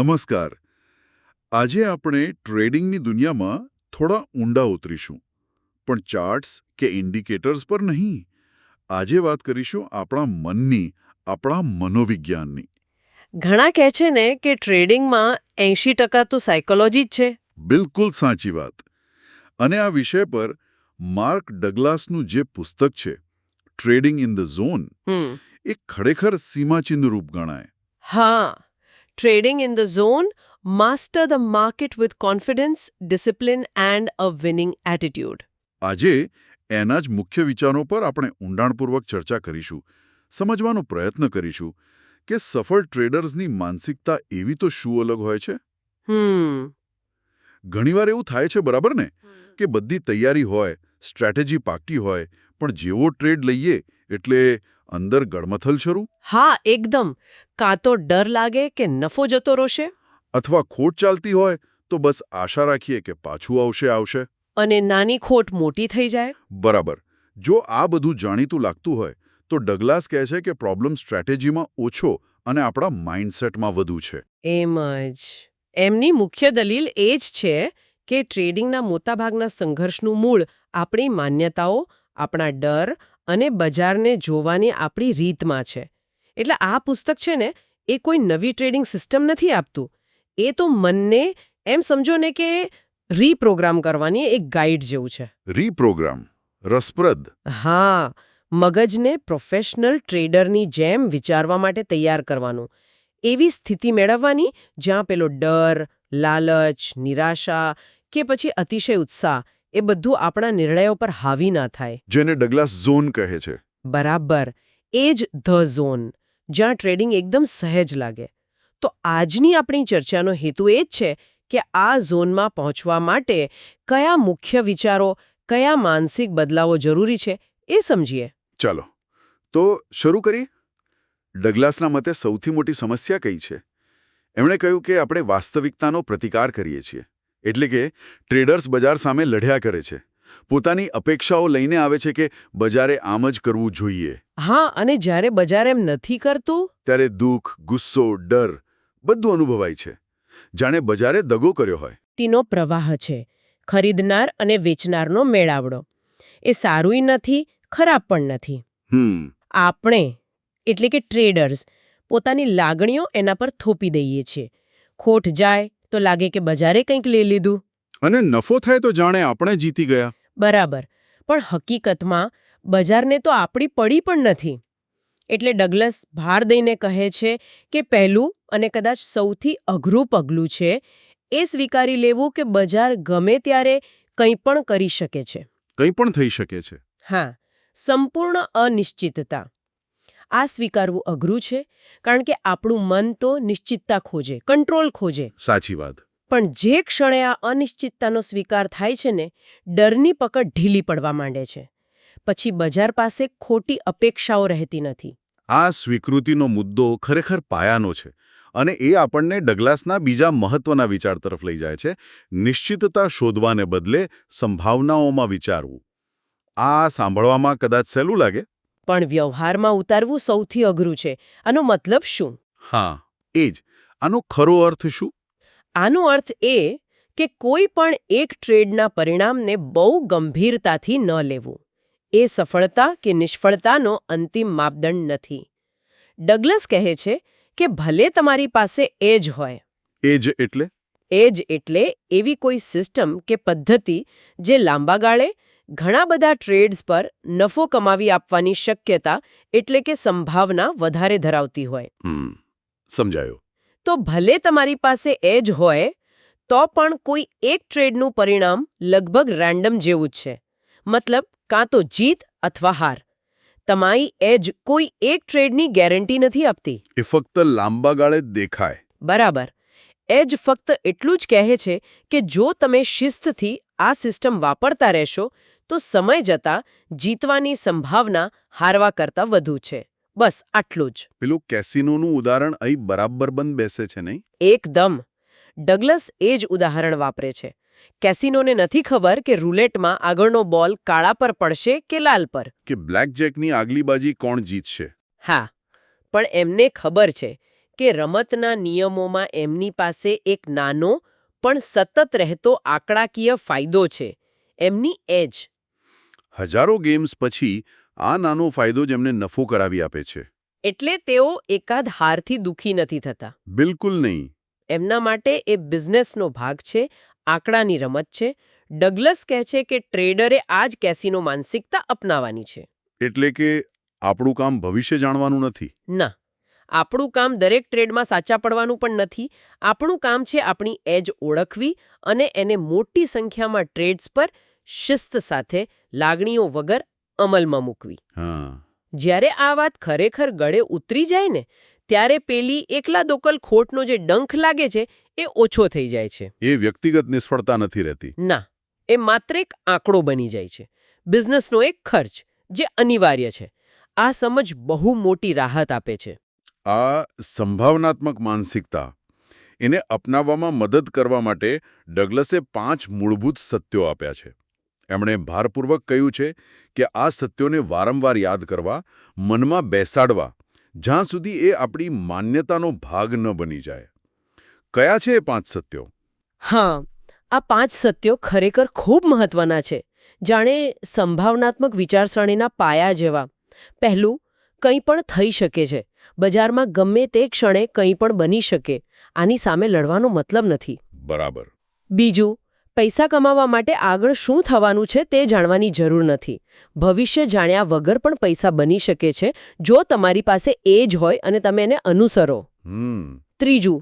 નમસ્કાર. આજે આપણે ટ્રેડિંગની દુનિયામાં થોડા ઊંડા ઉતરીશું, પણ ચાર્ટ્સ કે ઇન્ડિકેટર્સ પર નહીં. આજે વાત કરીશું આપણા મનની, આપણા મનોવિજ્ઞાનની. ઘણા કહે છે ને કે ટ્રેડિંગમાં 80% તો સાયકોલોજી જ છે. બિલકુલ સાચી વાત. અને આ વિષય પર માર્ક ડગલાસનું જે પુસ્તક છે, ટ્રેડિંગ ઇન ધ ઝોન, એ ખરેખર સીમાચિહ્ન રૂપ ગણાય. હા, trading in the zone, master the market with confidence, discipline and a winning attitude. આજે એના જ મુખ્ય વિચારો પર આપણે ઊંડાણપૂર્વક ચર્ચા કરીશું, સમજવાનો પ્રયત્ન કરીશું કે સફળ ટ્રેડર્સની માનસિકતા એવી તો શું અલગ હોય છે. ઘણીવાર એવું થાય છે, બરાબર ને, કે બધી તૈયારી હોય, સ્ટ્રેટેજી પાકી હોય, પણ જેવો ટ્રેડ લઈએ એટલે અંદર ગડમથલ શરૂ. હા, એકદમ. કાં તો ડર લાગે કે નફો જતો રહેશે, અથવા ખોટ ચાલતી હોય તો બસ આશા રાખીએ કે પાછું આવશે. અને નાની ખોટ મોટી થઈ જાય. બરાબર. જો આ બધું જાણીતું લાગતું હોય તો ડગલાસ કહે છે કે પ્રોબ્લેમ સ્ટ્રેટેજીમાં ઓછો અને આપણા માઇન્ડસેટમાં વધુ છે. એમ જ. એમની મુખ્ય દલીલ એ જ છે કે ટ્રેડિંગના મોટાભાગના સંઘર્ષનું મૂળ આપણી માન્યતાઓ, આપણા ડર અને બજારને જોવાની આપણી રીતમાં છે. એટલે આ પુસ્તક છે ને, એ કોઈ નવી ટ્રેડિંગ સિસ્ટમ નથી આપતું. એ તો મનને એમ સમજો ને કે રીપ્રોગ્રામ કરવાની એક ગાઈડ જેવું છે. રીપ્રોગ્રામ. રસપ્રદ. હા, મગજને પ્રોફેશનલ ટ્રેડરની જેમ વિચારવા માટે તૈયાર કરવાનું. એવી સ્થિતિ મેળવવાની જ્યાં પેલો ડર, લાલચ, નિરાશા કે પછી અતિશય ઉત્સાહ એ બધું આપણા નિર્ણયો પર હાવી ના થાય. જેને ડગલાસ ઝોન કહે છે. બરાબર. એ જ ધ ઝોન, જ્યાં ટ્રેડિંગ એકદમ સહેજ લાગે. તો આજની આપણી ચર્ચાનો હેતુ એ જ છે કે આ ઝોનમાં પહોંચવા માટે કયા મુખ્ય વિચારો, કયા માનસિક બદલાવો જરૂરી છે એ સમજીએ. ચાલો, તો શરૂ કરીએ. ડગલાસના મતે સૌથી મોટી સમસ્યા કઈ છે? એમણે કહ્યું કે આપણે વાસ્તવિકતાનો પ્રતિકાર કરીએ છીએ. એટલે કે ટ્રેડર્સ બજાર સામે લડ્યા કરે છે. પોતાની અપેક્ષાઓ લઈને આવે છે કે બજારે આમ જ કરવું જોઈએ. હા, અને જ્યારે બજાર એમ નથી કરતું ત્યારે દુઃખ, ગુસ્સો, ડર બધું અનુભવાય છે. જાણે બજારે દગો કર્યો હોય. તેનો પ્રવાહ છે, ખરીદનાર અને વેચનારનો મેળાવડો. એ સારુંય નથી, ખરાબ પણ નથી. આપણે એટલે કે ટ્રેડર્સ પોતાની લાગણીઓ એના પર થોપી દઈએ છીએ. ખોટ જાય તો લાગે કે બજારે કંઈક લઈ લીધું, અને નફો થાય તો જાણે આપણે જીતી ગયા. બરાબર. પણ હકીકતમાં બજારને તો આપણી પડી પણ નથી. એટલે ડગલસ ભાર દઈને કહે છે કે પહેલું અને કદાચ સૌથી અઘરું પગલું છે એ સ્વીકારી લેવું કે બજાર ગમે ત્યારે કંઈ પણ કરી શકે છે. કંઈ પણ થઈ શકે છે. હા, સંપૂર્ણ અનિશ્ચિતતા. આ સ્વીકારવું અઘરું છે, કારણ કે આપણું મન તો નિશ્ચિતતા ખોજે, કંટ્રોલ ખોજે. સાચી વાત. પણ જે ક્ષણે આ અનિશ્ચિતતાનો સ્વીકાર થાય છે ને, ડરની પકડ ઢીલી પડવા માંડે છે. પછી બજાર પાસે ખોટી અપેક્ષાઓ રહેતી નથી. આ સ્વીકૃતિનો મુદ્દો ખરેખર પાયાનો છે, અને એ આપણને ડગલાસના બીજા મહત્વના વિચાર તરફ લઈ જાય છે. નિશ્ચિતતા શોધવાને બદલે સંભાવનાઓમાં વિચારવું. આ સાંભળવામાં કદાચ સહેલું લાગે, પણ વ્યવહારમાં ઉતારવું સૌથી અઘરું છે. આનો મતલબ શું? હા, એ જ. આનો ખરો અર્થ શું? આનો અર્થ એ કે કોઈ પણ એક ટ્રેડના પરિણામને બહુ ગંભીરતાથી ન લેવું. એ સફળતા કે નિષ્ફળતાનો અંતિમ માપદંડ નથી. ડગલસ કહે છે કે ભલે તમારી પાસે એજ હોય. એજ એટલે? એજ એટલે એવી કોઈ સિસ્ટમ કે પદ્ધતિ જે લાંબા ગાળે ઘણા બધા ટ્રેડ્સ પર નફો કમાવી આપવાની શક્યતા એટલે કે સંભાવના વધારે ધરાવતી હોય. સમજાયો. તો ભલે તમારી પાસે એજ હોય તો પણ કોઈ એક ટ્રેડનું પરિણામ લગભગ રેન્ડમ જેવું જ છે. મતલબ કાં તો જીત અથવા હાર. તમારી એજ કોઈ એક ટ્રેડની ગેરંટી નથી આપતી. એ ફક્ત લાંબા ગાળે જ દેખાય. બરાબર. એજ ફક્ત એટલું જ કહે છે કે જો તમે શિસ્તથી આ સિસ્ટમ વાપરતા રહેશો તો સમય જતાં જીતવાની સંભાવના હારવા કરતાં વધુ છે. બસ આટલું જ. પેલું કેસિનોનું ઉદાહરણ અહીં બરાબર બંધ બેસે છે નહીં? એકદમ. ડગલસ એ જ ઉદાહરણ વાપરે છે. કેસિનોને નથી ખબર કે રૂલેટમાં આગળનો બોલ કાળા પર પડશે કે લાલ પર. કે બ્લેક જેકની આગલી બાજી કોણ જીતશે. હા, પણ એમને ખબર છે કે રમતના નિયમોમાં એમની પાસે એક નાનો પણ સતત રહેતો આંકડાકીય ફાયદો છે, એમની એજ. હજારો ગેમ્સ પછી આ નાનો ફાયદો જ એમને નફો કરાવી આપે છે. એટલે તેઓ એકાદ હારથી દુઃખી નથી થતા. બિલકુલ નહીં. એમના માટે એ બિઝનેસનો ભાગ છે, આંકડાની રમત છે. ડગલસ કહે છે કે ટ્રેડરે આ જ કેસીનો માનસિકતા અપનાવવાની છે. એટલે કે આપણું કામ ભવિષ્ય જાણવાનું નથી. ના, આપણું કામ દરેક ટ્રેડમાં સાચા પડવાનું પણ નથી. આપણું કામ છે આપણી એજ ઓળખવી અને એને મોટી સંખ્યામાં ટ્રેડ્સ પર શિસ્ત સાથે, લાગણીઓ વગર અમલમાં મૂકવી. હા. જ્યારે આ વાત ખરેખર ગળે ઉતરી જાય ને, ત્યારે પેલી એકલા દોકલ ખોટનો જે ડંખ લાગે છે એ ઓછો થઈ જાય છે. એ વ્યક્તિગત નિષ્ફળતા નથી રહેતી. ના, એ માત્ર એક આંકડો બની જાય છે, બિઝનેસનો એક ખર્ચ જે અનિવાર્ય છે. આ સમજ બહુ મોટી રાહત આપે છે. આ સંભાવનાત્મક માનસિકતા એને અપનાવવામાં મદદ કરવા માટે ડગલસે 5 મૂળભૂત સત્યો આપ્યા છે. એમણે ભારપૂર્વક કહ્યું છે કે આ સત્યોને વારંવાર યાદ કરવા, મનમાં બેસાડવા, જ્યાં સુધી એ આપણી માન્યતાનો ભાગ ન બની જાય. કયા છે એ 5 સત્યો? હા, આ 5 સત્યો ખરેખર ખૂબ મહત્વના છે, જાણે સંભાવનાત્મક વિચારસરણીના પાયા જેવા. પહેલું, કંઈ પણ થઈ શકે છે. બજારમાં ગમે તે ક્ષણે કંઈ પણ બની શકે. આની સામે લડવાનો મતલબ નથી. બરાબર. બીજું, પૈસા કમાવા માટે આગળ શું થવાનું છે તે જાણવાની જરૂર નથી. ભવિષ્ય જાણ્યા વગર પણ પૈસા બની શકે છે જો તમારી પાસે એજ હોય અને તમે એને અનુસરો. ત્રીજું,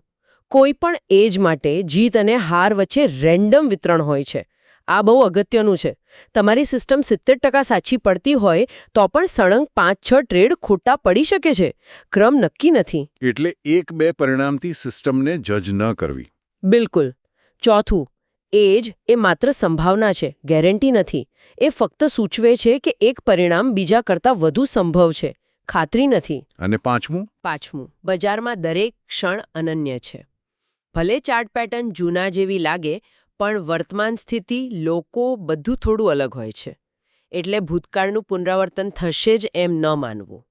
કોઈ પણ એજ માટે જીત અને હાર વચ્ચે રેન્ડમ વિતરણ હોય છે. આ બહુ અગત્યનું છે. તમારી સિસ્ટમ 70% સાચી પડતી હોય તો પણ સળંગ 5-6 ટ્રેડ ખોટા પડી શકે છે. ક્રમ નક્કી નથી. એટલે 1-2 પરિણામથી સિસ્ટમને જજ ન કરવી. બિલકુલ. ચોથું, એજ એ માત્ર સંભાવના છે, ગેરંટી નથી. એ ફક્ત સૂચવે છે કે એક પરિણામ બીજા કરતાં વધુ સંભવ છે, ખાતરી નથી. અને પાંચમું, બજારમાં દરેક ક્ષણ અનન્ય છે. ભલે ચાર્ટ પેટર્ન જૂના જેવી લાગે, પણ વર્તમાન સ્થિતિ, લોકો, બધું થોડું અલગ હોય છે. એટલે ભૂતકાળનું પુનરાવર્તન થશે જ એમ ન માનવું.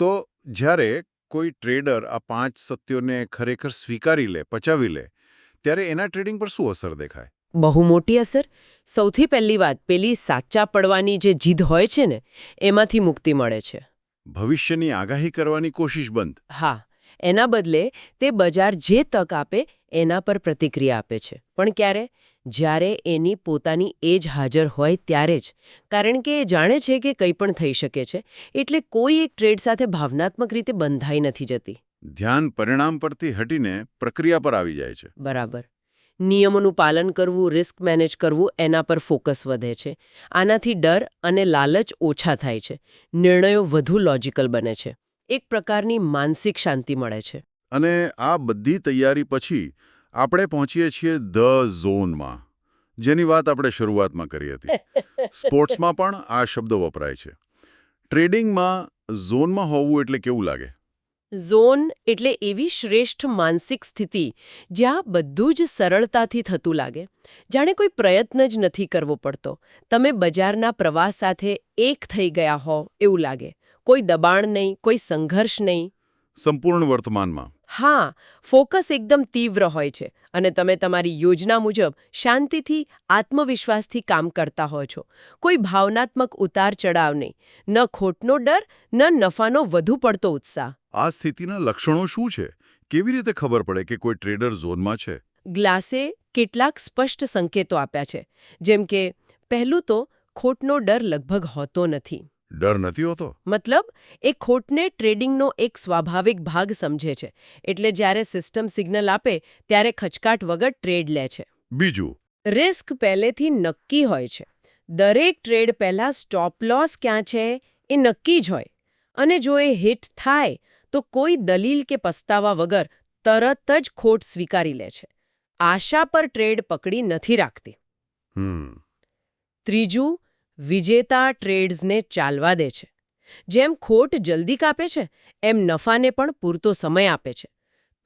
તો જ્યારે કોઈ ટ્રેડર આ 5 સત્યોને ખરેખર સ્વીકારી લે, પચાવી લે, ત્યારે એના ટ્રેડિંગ પર શું અસર દેખાય? બહુ મોટી અસર. સૌથી પહેલી વાત, પેલી સાચા પડવાની જે જીદ હોય છે ને, એમાંથી મુક્તિ મળે છે. ભવિષ્યની આગાહી કરવાની કોશિશ બંધ. હા, એના બદલે તે બજાર જે તક આપે એના પર પ્રતિક્રિયા આપે છે. પણ ક્યારે? જ્યારે એની પોતાની એજ હાજર હોય ત્યારે જ. કારણ કે એ જાણે છે કે કંઈ પણ થઈ શકે છે. એટલે કોઈ એક ટ્રેડ સાથે ભાવનાત્મક રીતે બંધાઈ નથી જતી. ધ્યાન પરિણામ પરથી હટીને પ્રક્રિયા પર આવી જાય છે. બરાબર. નિયમોનું પાલન કરવું, રિસ્ક મેનેજ કરવું, એના પર ફોકસ વધે છે. આનાથી ડર અને લાલચ ઓછા થાય છે. નિર્ણયો વધુ લોજિકલ બને છે. એક પ્રકારની માનસિક શાંતિ મળે છે. અને આ બધી તૈયારી પછી આપણે પહોંચીએ છીએ ધ ઝોનમાં, જેની વાત આપણે શરૂઆતમાં કરી હતી. સ્પોર્ટ્સમાં પણ આ શબ્દ વપરાય છે. ટ્રેડિંગમાં ઝોનમાં હોવું એટલે કેવું લાગે? ઝોન એટલે એવી શ્રેષ્ઠ માનસિક સ્થિતિ જ્યાં બધું જ સરળતાથી થતું લાગે. જાણે કોઈ પ્રયત્ન જ નથી કરવો પડતો. તમે બજારના પ્રવાહ સાથે એક થઈ ગયા હો એવું લાગે. કોઈ દબાણ નહીં, કોઈ સંઘર્ષ નહીં. સંપૂર્ણ વર્તમાનમાં. હા, ફોકસ એકદમ તીવ્ર હોય છે અને તમે તમારી યોજના મુજબ શાંતિથી, આત્મવિશ્વાસથી કામ કરતા હો છો. કોઈ ભાવનાત્મક ઉતાર ચડાવ નહીં. ન ખોટનો ડર, ન નફાનો વધુ પડતો ઉત્સાહ. આ સ્થિતિના લક્ષણો શું છે? કેવી રીતે ખબર પડે કે કોઈ ટ્રેડર ઝોનમાં છે? ગ્લાસે કેટલાક સ્પષ્ટ સંકેતો આપ્યા છે. જેમ કે, પહેલું તો ખોટનો ડર લગભગ હોતો નથી. ડર નથી હોતો? મતલબ, એ ખોટને ટ્રેડિંગનો એક સ્વાભાવિક ભાગ સમજે છે. એટલે જ્યારે સિસ્ટમ સિગ્નલ આપે ત્યારે ખચકાટ વગર ટ્રેડ લે છે. બીજું, રિસ્ક પહેલેથી નક્કી હોય છે. દરેક ટ્રેડ પહેલા સ્ટોપ લોસ ક્યાં છે એ નક્કી જ હોય. અને જો એ હિટ થાય તો કોઈ દલીલ કે પસ્તાવા વગર તરત જ ખોટ સ્વીકારી લે છે. આશા પર ટ્રેડ પકડી નથી રાખતી. ત્રીજું, વિજેતા ટ્રેડ્સને ચાલવા દે છે. જેમ ખોટ જલ્દી કાપે છે, એમ નફાને પણ પૂરતો સમય આપે છે.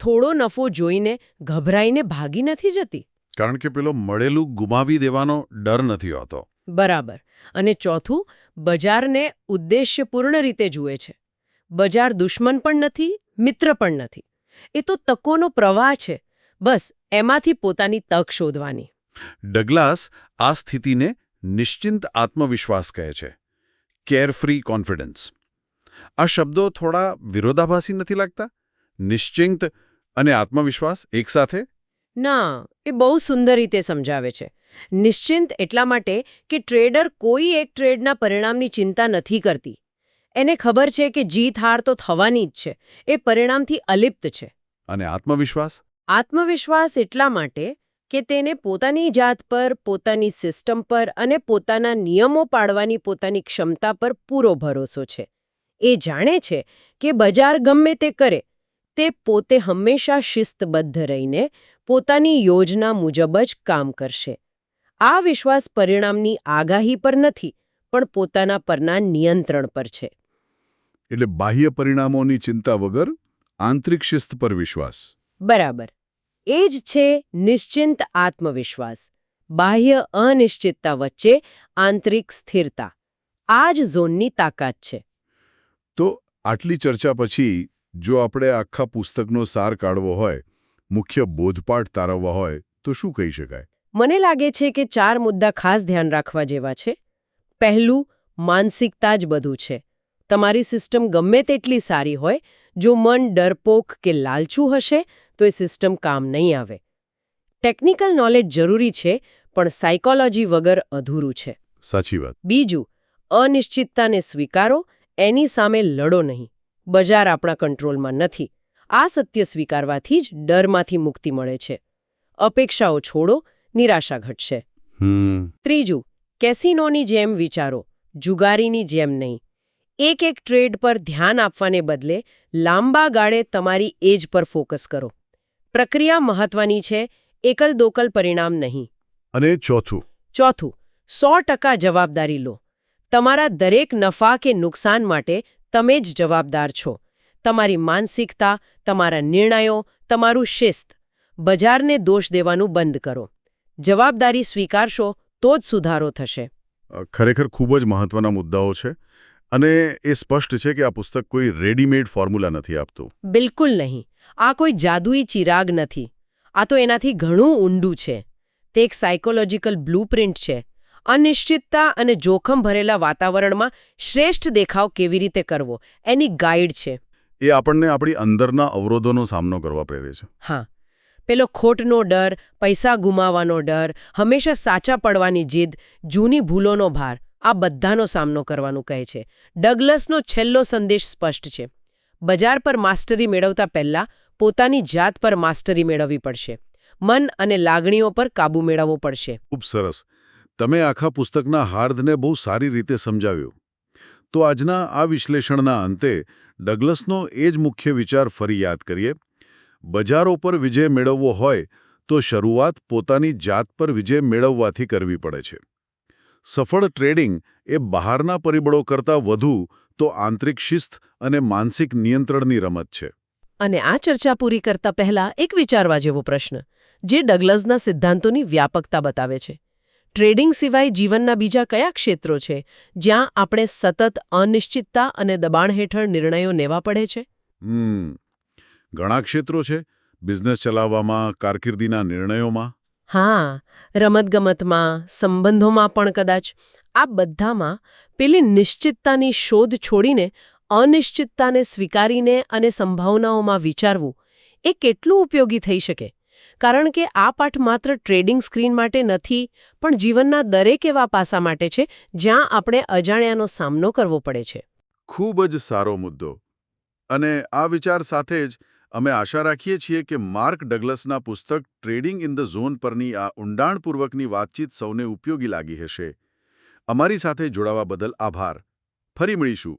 થોડો નફો જોઈને ગભરાઈને ભાગી નથી જતી. કારણ કે પેલો મળેલું ગુમાવી દેવાનો ડર નથી હોતો. બરાબર. અને ચોથું, બજારને ઉદ્દેશ્યપૂર્ણ રીતે જુએ છે. બજાર દુશ્મન પણ નથી, મિત્ર પણ નથી. એ તો તકોનો પ્રવાહ છે. બસ એમાંથી પોતાની તક શોધવાની. ડગલાસ આ સ્થિતિને નિશ્ચિંત આત્મવિશ્વાસ કહે છે, કેરફ્રી કોન્ફિડન્સ. આ શબ્દો થોડા વિરોધાભાસી નથી લાગતા? નિશ્ચિંત અને આત્મવિશ્વાસ એકસાથે? ના, એ બહુ સુંદર રીતે સમજાવે છે. નિશ્ચિંત એટલા માટે કે ટ્રેડર કોઈ એક ટ્રેડના પરિણામની ચિંતા નથી કરતી. એને ખબર છે કે જીત હાર તો થવાની જ છે. એ પરિણામથી અલિપ્ત છે. અને આત્મવિશ્વાસ? આત્મવિશ્વાસ એટલા માટે કે તેને પોતાની જાત પર, પોતાની સિસ્ટમ પર અને પોતાના નિયમો પાડવાની પોતાની ક્ષમતા પર પૂરો ભરોસો છે. એ જાણે છે કે બજાર ગમે તે કરે, તે પોતે હંમેશા શિસ્તબદ્ધ રહીને પોતાની યોજના મુજબ જ કામ કરશે. આ વિશ્વાસ પરિણામની આગાહી પર નથી, પણ પોતાના પરના નિયંત્રણ પર છે. એટલે બાહ્ય પરિણામોની ચિંતા વગર આંતરિક શિસ્ત પર વિશ્વાસ. બરાબર. એ જ છે નિશ્ચિંત આત્મવિશ્વાસ. બાહ્ય અનિશ્ચિતતા વચ્ચે આંતરિક સ્થિરતા. આ જ ઝોનની તાકાત છે. તો આટલી ચર્ચા પછી જો આપણે આખા પુસ્તકનો સાર કાઢવો હોય, મુખ્ય બોધપાઠ તારવવા હોય, તો શું કહી શકાય? મને લાગે છે કે 4 મુદ્દા ખાસ ધ્યાન રાખવા જેવા છે. પહેલું, માનસિકતા જ બધું છે. તમારી સિસ્ટમ ગમે તેટલી સારી હોય, જો મન ડરપોક કે લાલચું હશે તો એ સિસ્ટમ કામ નહીં આવે. ટેકનિકલ નોલેજ જરૂરી છે, પણ સાયકોલોજી વગર અધૂરું છે. સાચી વાત. બીજું, અનિશ્ચિતતાને સ્વીકારો, એની સામે લડો નહીં. બજાર આપણા કંટ્રોલમાં નથી. આ સત્ય સ્વીકારવાથી જ ડરમાંથી મુક્તિ મળે છે. અપેક્ષાઓ છોડો, નિરાશા ઘટશે. ત્રીજું, કેસિનોની જેમ વિચારો, જુગારીની જેમ નહીં. એક ટ્રેડ પર ધ્યાન આપવાને બદલે લાંબા ગાળે તમારી એજ પર ફોકસ કરો. પ્રક્રિયા મહત્વની છે, એકલ દોકલ પરિણામ નહીં. અને ચોથું, 100% જવાબદારી લો. તમારા દરેક નફા કે નુકસાન માટે તમે જ જવાબદાર છો. તમારી માનસિકતા, તમારા નિર્ણયો, તમારું શિસ્ત. બજારને દોષ દેવાનું બંધ કરો. જવાબદારી સ્વીકારશો તો જ સુધારો થશે. ખરેખર ખૂબ જ મહત્વના મુદ્દાઓ છે. અને એ સ્પષ્ટ છે કે આ પુસ્તક કોઈ રેડીમેડ ફોર્મ્યુલા નથી આપતું. બિલકુલ નહીં. આ કોઈ જાદુઈ ચિરાગ નથી. આ તો એનાથી ઘણું ઊંડું છે. તે એક સાયકોલોજીકલ બ્લુપ્રિન્ટ છે. અનિશ્ચિતતા અને જોખમ ભરેલા વાતાવરણમાં શ્રેષ્ઠ દેખાવ કેવી રીતે કરવો, એની ગાઈડ છે. એ આપણને આપણી અંદરના અવરોધોનો સામનો કરવા પ્રેરે છે. હા, પેલો ખોટનો ડર, પૈસા ગુમાવવાનો ડર, હંમેશા સાચા પડવાની જીદ, જૂની ભૂલોનો ભાર, આ બધાનો સામનો કરવાનું કહે છે. ડગલસનો છેલ્લો સંદેશ સ્પષ્ટ છે. બજાર પર માસ્ટરી મેળવતા પહેલા પોતાની જાત પર માસ્ટરી મેળવવી પડશે. મન અને લાગણીઓ પર કાબૂ મેળવવો પડશે. ખૂબ સરસ. તમે આખા પુસ્તકના હાર્દને બહુ સારી રીતે સમજાવ્યું. તો આજના આ વિશ્લેષણના અંતે ડગલસનો એ જ મુખ્ય વિચાર ફરી યાદ કરીએ. બજારો પર વિજય મેળવવો હોય તો શરૂઆત પોતાની જાત પર વિજય મેળવવાથી કરવી પડે છે. સફળ ટ્રેડિંગ એ બહારના પરિબળો કરતાં વધુ તો આંતરિક શિસ્ત અને માનસિક નિયંત્રણની રમત છે. અને આ ચર્ચા પૂરી કરતા પહેલા એક વિચારવા જેવો પ્રશ્ન, જે ડગલસના સિદ્ધાંતોની વ્યાપકતા બતાવે છે. ટ્રેડિંગ સિવાય જીવનના બીજા કયા ક્ષેત્રો છે જ્યાં આપણે સતત અનિશ્ચિતતા અને દબાણ હેઠળ નિર્ણયો લેવા પડે છે? ઘણા ક્ષેત્રો છે. બિઝનેસ ચલાવવામાં, કારકિર્દીના નિર્ણયોમાં. હા, રમતગમતમાં, સંબંધોમાં પણ કદાચ. આ બધામાં પેલી નિશ્ચિતતાની શોધ છોડીને અનિશ્ચિતતાને સ્વીકારીને અને સંભાવનાઓમાં વિચારવું એ કેટલું ઉપયોગી થઈ શકે. કારણ કે આ પાઠ માત્ર ટ્રેડિંગ સ્ક્રીન માટે નથી, પણ જીવનના દરેક એવા પાસા માટે છે જ્યાં આપણે અજાણ્યાનો સામનો કરવો પડે છે. ખૂબ જ સારો મુદ્દો. અને આ વિચાર સાથે જ અમે આશા રાખીએ છીએ કે માર્ક ડગલસના પુસ્તક ટ્રેડિંગ ઇન ધ ઝોન પરની આ ઊંડાણપૂર્વકની વાતચીત સૌને ઉપયોગી લાગી હશે. અમારી સાથે જોડાવા બદલ આભાર. ફરી મળીશું.